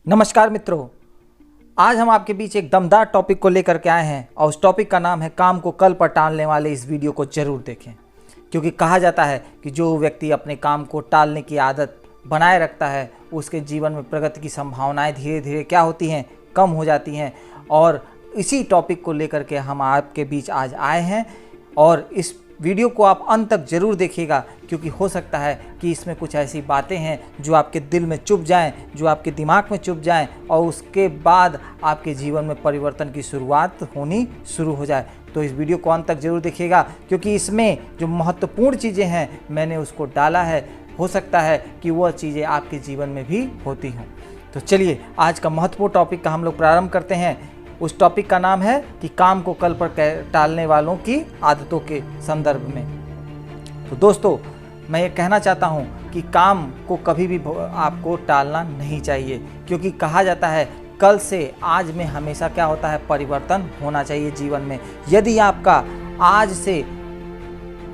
नमस्कार मित्रों, आज हम आपके बीच एक दमदार टॉपिक को लेकर के आए हैं और उस टॉपिक का नाम है काम को कल पर टालने वाले। इस वीडियो को जरूर देखें, क्योंकि कहा जाता है कि जो व्यक्ति अपने काम को टालने की आदत बनाए रखता है उसके जीवन में प्रगति की संभावनाएं धीरे धीरे क्या होती हैं, कम हो जाती हैं। और इसी टॉपिक को लेकर के हम आपके बीच आज आए हैं और इस वीडियो को आप अंत तक ज़रूर देखिएगा, क्योंकि हो सकता है कि इसमें कुछ ऐसी बातें हैं जो आपके दिल में चुभ जाएं, जो आपके दिमाग में चुभ जाएं और उसके बाद आपके जीवन में परिवर्तन की शुरुआत होनी शुरू हो जाए। तो इस वीडियो को अंत तक ज़रूर देखिएगा, क्योंकि इसमें जो महत्वपूर्ण चीज़ें हैं मैंने उसको डाला है। हो सकता है कि वह चीज़ें आपके जीवन में भी होती हों। तो चलिए आज का महत्वपूर्ण टॉपिक का हम लोग प्रारंभ करते हैं। उस टॉपिक का नाम है कि काम को कल पर टालने वालों की आदतों के संदर्भ में। तो दोस्तों, मैं ये कहना चाहता हूँ कि काम को कभी भी आपको टालना नहीं चाहिए, क्योंकि कहा जाता है कल से आज में हमेशा क्या होता है, परिवर्तन होना चाहिए जीवन में। यदि आपका आज से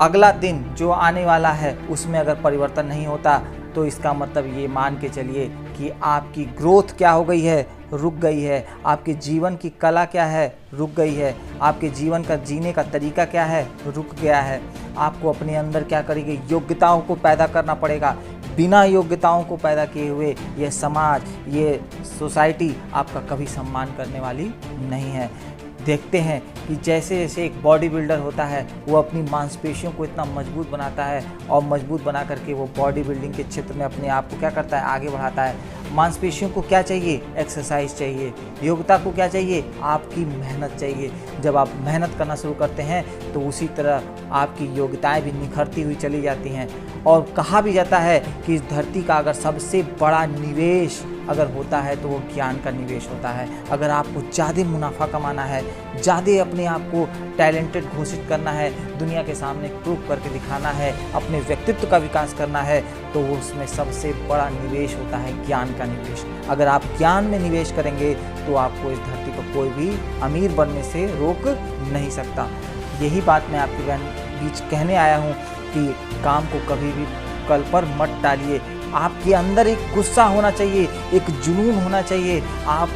अगला दिन जो आने वाला है उसमें अगर परिवर्तन नहीं होता तो इसका मतलब ये मान के चलिए कि आपकी ग्रोथ क्या हो गई है, रुक गई है। आपके जीवन की कला क्या है, रुक गई है। आपके जीवन का जीने का तरीका क्या है, रुक गया है। आपको अपने अंदर क्या करेंगे, योग्यताओं को पैदा करना पड़ेगा। बिना योग्यताओं को पैदा किए हुए ये समाज, ये सोसाइटी आपका कभी सम्मान करने वाली नहीं है। देखते हैं कि जैसे जैसे एक बॉडी बिल्डर होता है वो अपनी मांसपेशियों को इतना मजबूत बनाता है और मजबूत बना करके वो बॉडी बिल्डिंग के क्षेत्र में अपने आप को क्या करता है, आगे बढ़ाता है। मांसपेशियों को क्या चाहिए, एक्सरसाइज चाहिए। योग्यता को क्या चाहिए, आपकी मेहनत चाहिए। जब आप मेहनत करना शुरू करते हैं तो उसी तरह आपकी योग्यताएं भी निखरती हुई चली जाती हैं। और कहा भी जाता है कि इस धरती का अगर सबसे बड़ा निवेश अगर होता है तो वो ज्ञान का निवेश होता है। अगर आपको ज़्यादा मुनाफा कमाना है, ज़्यादा अपने आप को टैलेंटेड घोषित करना है, दुनिया के सामने प्रूव करके दिखाना है, अपने व्यक्तित्व का विकास करना है, तो वो उसमें सबसे बड़ा निवेश होता है ज्ञान का निवेश। अगर आप ज्ञान में निवेश करेंगे तो आपको इस धरती पर कोई भी अमीर बनने से रोक नहीं सकता। यही बात मैं आपके बीच कहने आया हूँ कि काम को कभी भी कल पर मत टालिए। आपके अंदर एक गुस्सा होना चाहिए, एक जुनून होना चाहिए। आप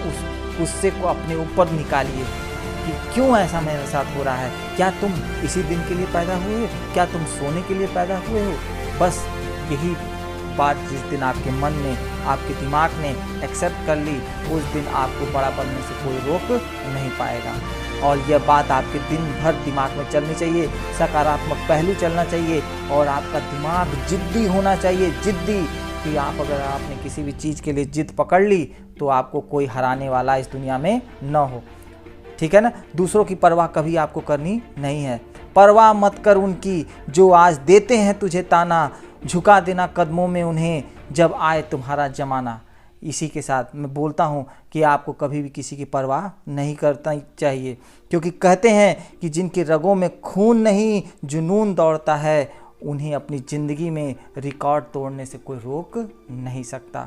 उस गुस्से को अपने ऊपर निकालिए कि क्यों ऐसा मेरे साथ हो रहा है। क्या तुम इसी दिन के लिए पैदा हुए हो? क्या तुम सोने के लिए पैदा हुए हो? बस यही बात जिस दिन आपके मन ने, आपके दिमाग ने एक्सेप्ट कर ली, उस दिन आपको बड़ा बनने से कोई रोक नहीं पाएगा। और यह बात आपके दिन भर दिमाग में चलनी चाहिए। सकारात्मक पहलू चलना चाहिए और आपका दिमाग जिद्दी होना चाहिए। जिद्दी कि आप अगर आपने किसी भी चीज़ के लिए जिद पकड़ ली तो आपको कोई हराने वाला इस दुनिया में न हो। ठीक है ना। दूसरों की परवाह कभी आपको करनी नहीं है। परवाह मत कर उनकी जो आज देते हैं तुझे ताना, झुका देना कदमों में उन्हें जब आए तुम्हारा जमाना। इसी के साथ मैं बोलता हूँ कि आपको कभी भी किसी की परवाह नहीं करना चाहिए, क्योंकि कहते हैं कि जिनके रगों में खून नहीं जुनून दौड़ता है उन्हें अपनी ज़िंदगी में रिकॉर्ड तोड़ने से कोई रोक नहीं सकता।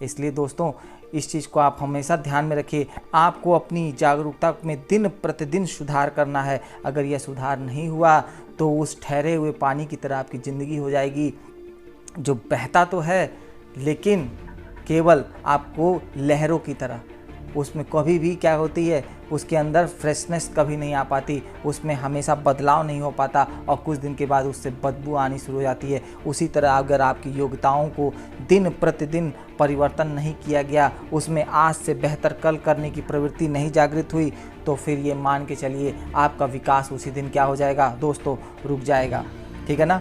इसलिए दोस्तों, इस चीज़ को आप हमेशा ध्यान में रखिए। आपको अपनी जागरूकता में दिन प्रतिदिन सुधार करना है। अगर यह सुधार नहीं हुआ तो उस ठहरे हुए पानी की तरह आपकी ज़िंदगी हो जाएगी, जो बहता तो है लेकिन केवल आपको लहरों की तरह। उसमें कभी भी क्या होती है, उसके अंदर फ्रेशनेस कभी नहीं आ पाती, उसमें हमेशा बदलाव नहीं हो पाता और कुछ दिन के बाद उससे बदबू आनी शुरू हो जाती है। उसी तरह अगर आपकी योग्यताओं को दिन प्रतिदिन परिवर्तन नहीं किया गया, उसमें आज से बेहतर कल करने की प्रवृत्ति नहीं जागृत हुई, तो फिर ये मान के चलिए आपका विकास उसी दिन क्या हो जाएगा दोस्तों, रुक जाएगा। ठीक है ना।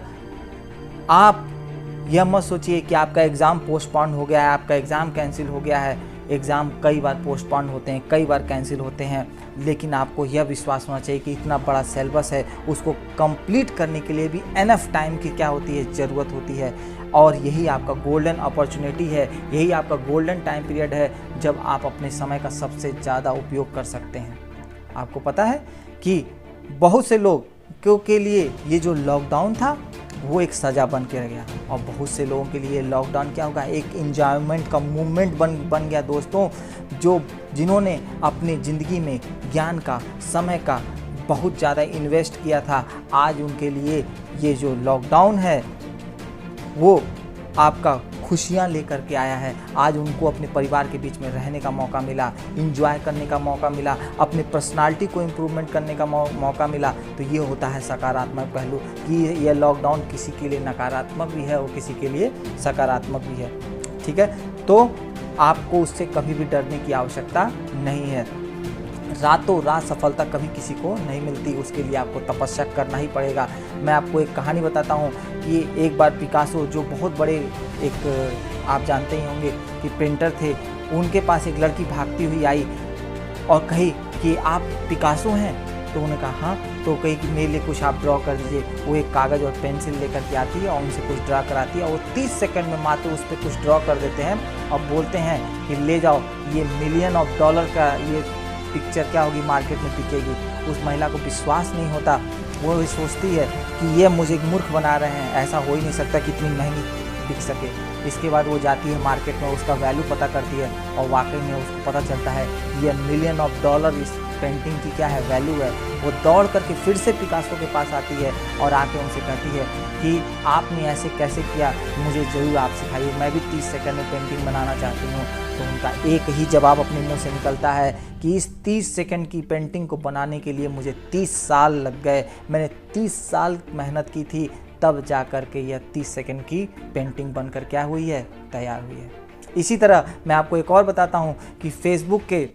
आप यह मत सोचिए कि आपका एग्ज़ाम पोस्टपोन हो गया है, आपका एग्ज़ाम कैंसिल हो गया है। एग्ज़ाम कई बार पोस्टपोन होते हैं, कई बार कैंसिल होते हैं, लेकिन आपको यह विश्वास होना चाहिए कि इतना बड़ा सिलेबस है, उसको कंप्लीट करने के लिए भी एनफ टाइम की क्या होती है, ज़रूरत होती है। और यही आपका गोल्डन अपॉर्चुनिटी है, यही आपका गोल्डन टाइम पीरियड है जब आप अपने समय का सबसे ज़्यादा उपयोग कर सकते हैं। आपको पता है कि बहुत से लोग के लिए ये जो लॉकडाउन था वो एक सज़ा बन के रह गया, और बहुत से लोगों के लिए लॉकडाउन क्या होगा, एक इंजॉयमेंट का मूवमेंट बन गया दोस्तों। जिन्होंने अपनी ज़िंदगी में ज्ञान का, समय का बहुत ज़्यादा इन्वेस्ट किया था, आज उनके लिए ये जो लॉकडाउन है वो आपका खुशियाँ लेकर के आया है। आज उनको अपने परिवार के बीच में रहने का मौका मिला, इंजॉय करने का मौका मिला, अपने पर्सनालिटी को इम्प्रूवमेंट करने का मौका मिला। तो ये होता है सकारात्मक पहलू कि यह लॉकडाउन किसी के लिए नकारात्मक भी है और किसी के लिए सकारात्मक भी है। ठीक है, तो आपको उससे कभी भी डरने की आवश्यकता नहीं है। रातों रात सफलता कभी किसी को नहीं मिलती, उसके लिए आपको तपस्या करना ही पड़ेगा। मैं आपको एक कहानी बताता हूँ कि एक बार पिकासो, जो बहुत बड़े एक आप जानते ही होंगे कि पेंटर थे, उनके पास एक लड़की भागती हुई आई और कही कि आप पिकासो हैं? तो उन्होंने कहा हाँ। तो कही कि मेरे लिए कुछ आप ड्रॉ कर दीजिए। वो एक कागज़ और पेंसिल लेकर के आती है और उनसे कुछ ड्रा कराती है और वो 30 सेकंड में मात्र उस पर कुछ ड्रॉ कर देते हैं और बोलते हैं कि ले जाओ, ये $1,000,000 का ये पिक्चर क्या होगी, मार्केट में बिकेगी। उस महिला को विश्वास नहीं होता, वो भी सोचती है कि ये मुझे मूर्ख बना रहे हैं, ऐसा हो ही नहीं सकता कि इतनी महंगी बिक सके। इसके बाद वो जाती है मार्केट में, उसका वैल्यू पता करती है और वाकई में उसको पता चलता है ये $1,000,000 इस पेंटिंग की क्या है, वैल्यू है। वो दौड़ करके फिर से पिकासो के पास आती है और आके उनसे कहती है कि आपने ऐसे कैसे किया, मुझे ज़रूर आप सिखाइए, मैं भी 30 सेकंड में पेंटिंग बनाना चाहती हूँ। तो उनका एक ही जवाब अपने मुंह से निकलता है कि इस 30 सेकंड की पेंटिंग को बनाने के लिए मुझे 30 साल लग गए, मैंने 30 साल मेहनत की थी, तब जा कर के यह 30 सेकंड की पेंटिंग बनकर क्या हुई है, तैयार हुई है। इसी तरह मैं आपको एक और बताता हूँ कि फेसबुक के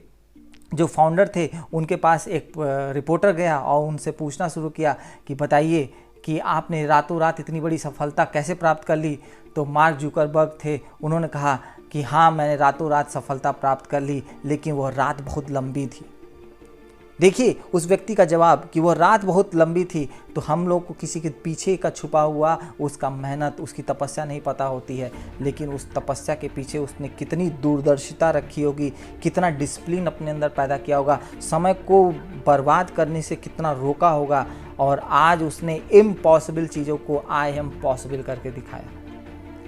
जो फाउंडर थे, उनके पास एक रिपोर्टर गया और उनसे पूछना शुरू किया कि बताइए कि आपने रातों रात इतनी बड़ी सफलता कैसे प्राप्त कर ली। तो मार्क जुकरबर्ग थे, उन्होंने कहा कि हाँ, मैंने रातों रात सफलता प्राप्त कर ली, लेकिन वह रात बहुत लंबी थी। देखिए उस व्यक्ति का जवाब कि वो रात बहुत लंबी थी। तो हम लोग को किसी के पीछे का छुपा हुआ उसका मेहनत, उसकी तपस्या नहीं पता होती है, लेकिन उस तपस्या के पीछे उसने कितनी दूरदर्शिता रखी होगी, कितना डिसिप्लिन अपने अंदर पैदा किया होगा, समय को बर्बाद करने से कितना रोका होगा, और आज उसने इम्पॉसिबल चीज़ों को आई एम पॉसिबल करके दिखाया।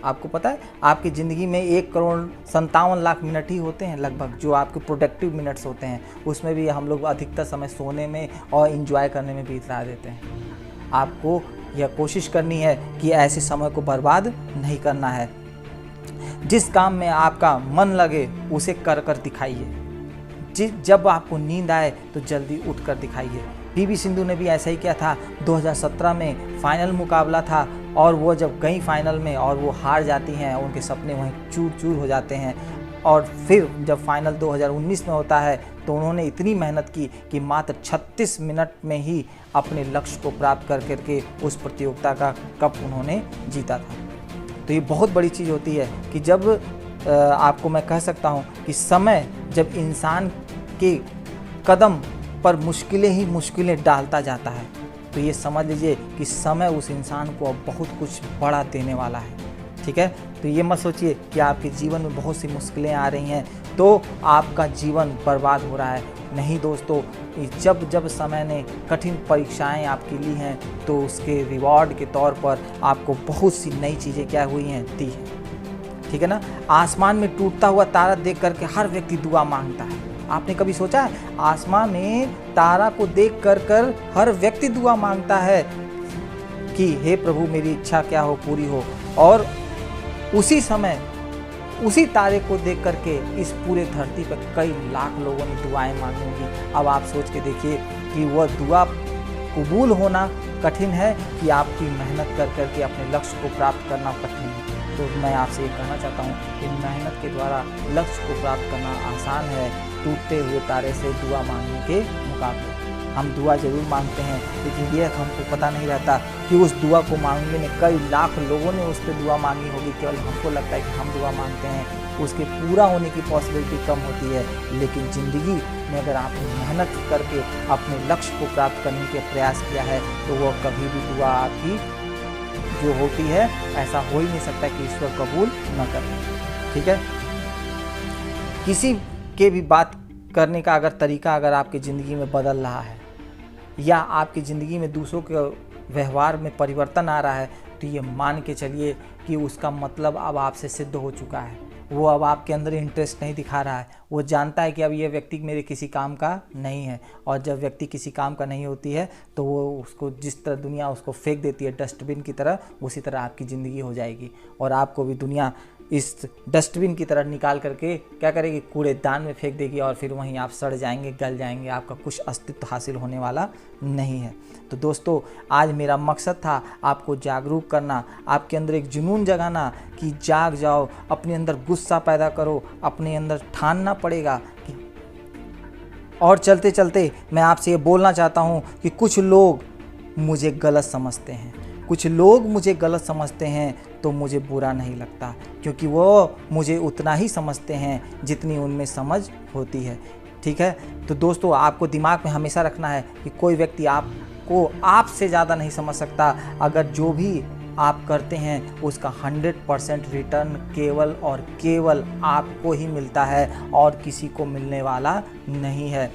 आपको पता है आपकी ज़िंदगी में 1,57,00,000 मिनट ही होते हैं लगभग, जो आपके प्रोडक्टिव मिनट्स होते हैं, उसमें भी हम लोग अधिकतर समय सोने में और इन्जॉय करने में बिता देते हैं। आपको यह कोशिश करनी है कि ऐसे समय को बर्बाद नहीं करना है। जिस काम में आपका मन लगे उसे कर कर दिखाइए। जब आपको नींद आए तो जल्दी उठ कर दिखाइए। पीवी सिंधु ने भी ऐसा ही किया था। 2017 में फाइनल मुकाबला था और वो जब गई फाइनल में और वो हार जाती हैं, उनके सपने वहीं चूर चूर हो जाते हैं। और फिर जब फाइनल 2019 में होता है तो उन्होंने इतनी मेहनत की कि मात्र 36 मिनट में ही अपने लक्ष्य को प्राप्त कर करके उस प्रतियोगिता का कप उन्होंने जीता था। तो ये बहुत बड़ी चीज़ होती है कि जब आपको मैं कह सकता हूँ कि समय जब इंसान के कदम पर मुश्किलें ही मुश्किलें डालता जाता है, तो ये समझ लीजिए कि समय उस इंसान को अब बहुत कुछ बड़ा देने वाला है। ठीक है, तो ये मत सोचिए कि आपके जीवन में बहुत सी मुश्किलें आ रही हैं तो आपका जीवन बर्बाद हो रहा है। नहीं दोस्तों, जब जब समय ने कठिन परीक्षाएं आपकी ली हैं तो उसके रिवॉर्ड के तौर पर आपको बहुत सी नई चीज़ें क्या हुई हैं, दी हैं। ठीक है ना। आसमान में टूटता हुआ तारा देख करके हर व्यक्ति दुआ मांगता है। आपने कभी सोचा है आसमान में तारा को देख कर हर व्यक्ति दुआ मांगता है कि हे प्रभु मेरी इच्छा क्या हो पूरी हो, और उसी समय उसी तारे को देख करके इस पूरे धरती पर कई लाख लोगों ने दुआएं मांगी होंगी। अब आप सोच के देखिए कि वह दुआ कबूल होना कठिन है कि आपकी मेहनत कर करके अपने लक्ष्य को प्राप्त करना कठिन है। तो मैं आपसे ये कहना चाहता हूँ कि मेहनत के द्वारा लक्ष्य को प्राप्त करना आसान है टूटते हुए तारे से दुआ मांगने के मुकाबले। हम दुआ जरूर मांगते हैं, लेकिन ये हमको पता नहीं रहता कि उस दुआ को मांगने में कई लाख लोगों ने उस पर दुआ मांगी होगी। केवल हमको लगता है कि हम दुआ मांगते हैं, उसके पूरा होने की पॉसिबिलिटी कम होती है। लेकिन ज़िंदगी में अगर आपने मेहनत करके अपने लक्ष्य को प्राप्त करने के प्रयास किया है तो वह कभी भी दुआ आपकी जो होती है, ऐसा हो ही नहीं सकता कि ईश्वर कबूल न करें। ठीक है, किसी के भी बात करने का अगर तरीका अगर आपकी ज़िंदगी में बदल रहा है या आपकी ज़िंदगी में दूसरों के व्यवहार में परिवर्तन आ रहा है, तो ये मान के चलिए कि उसका मतलब अब आपसे सिद्ध हो चुका है। वो अब आपके अंदर इंटरेस्ट नहीं दिखा रहा है। वो जानता है कि अब ये व्यक्ति मेरे किसी काम का नहीं है, और जब व्यक्ति किसी काम का नहीं होती है तो वो उसको जिस तरह दुनिया उसको फेंक देती है डस्टबिन की तरह, उसी तरह आपकी ज़िंदगी हो जाएगी और आपको भी दुनिया इस डस्टबिन की तरह निकाल करके क्या करेगी, कूड़ेदान में फेंक देगी और फिर वहीं आप सड़ जाएंगे, गल जाएंगे, आपका कुछ अस्तित्व हासिल होने वाला नहीं है। तो दोस्तों, आज मेरा मकसद था आपको जागरूक करना, आपके अंदर एक जुनून जगाना कि जाग जाओ, अपने अंदर गुस्सा पैदा करो, अपने अंदर ठानना पड़ेगा कि। और चलते चलते मैं आपसे ये बोलना चाहता हूँ कि कुछ लोग मुझे गलत समझते हैं, कुछ लोग मुझे गलत समझते हैं तो मुझे बुरा नहीं लगता, क्योंकि वो मुझे उतना ही समझते हैं जितनी उनमें समझ होती है। ठीक है, तो दोस्तों, आपको दिमाग में हमेशा रखना है कि कोई व्यक्ति आपको आपसे ज़्यादा नहीं समझ सकता। अगर जो भी आप करते हैं उसका 100% रिटर्न केवल और केवल आपको ही मिलता है और किसी को मिलने वाला नहीं है।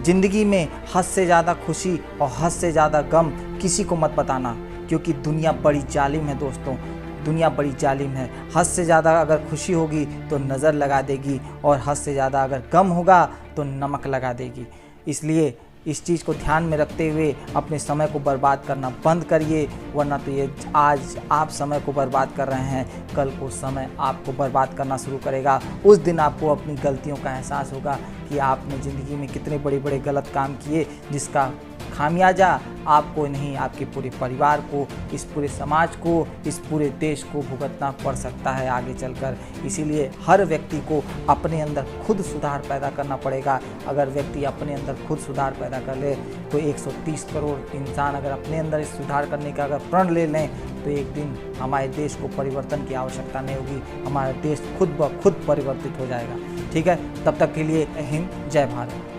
ज़िंदगी में हद से ज़्यादा खुशी और हद से ज़्यादा गम किसी को मत बताना, क्योंकि दुनिया बड़ी जालिम है दोस्तों, दुनिया बड़ी जालिम है। हद से ज़्यादा अगर खुशी होगी तो नज़र लगा देगी और हद से ज़्यादा अगर गम होगा तो नमक लगा देगी। इसलिए इस चीज़ को ध्यान में रखते हुए अपने समय को बर्बाद करना बंद करिए, वरना तो ये आज आप समय को बर्बाद कर रहे हैं, कल को समय आपको बर्बाद करना शुरू करेगा। उस दिन आपको अपनी गलतियों का एहसास होगा कि आपने ज़िंदगी में कितने बड़े बड़े गलत काम किए, जिसका खामियाजा आपको नहीं, आपके पूरे परिवार को, इस पूरे समाज को, इस पूरे देश को भुगतना पड़ सकता है आगे चलकर। इसीलिए हर व्यक्ति को अपने अंदर खुद सुधार पैदा करना पड़ेगा। अगर व्यक्ति अपने अंदर खुद सुधार पैदा कर ले तो 130 करोड़ इंसान अगर अपने अंदर इस सुधार करने का अगर प्रण ले लें तो एक दिन हमारे देश को परिवर्तन की आवश्यकता नहीं होगी, हमारा देश खुद ब खुद परिवर्तित हो जाएगा। ठीक है, तब तक के लिए हिंद, जय भारत।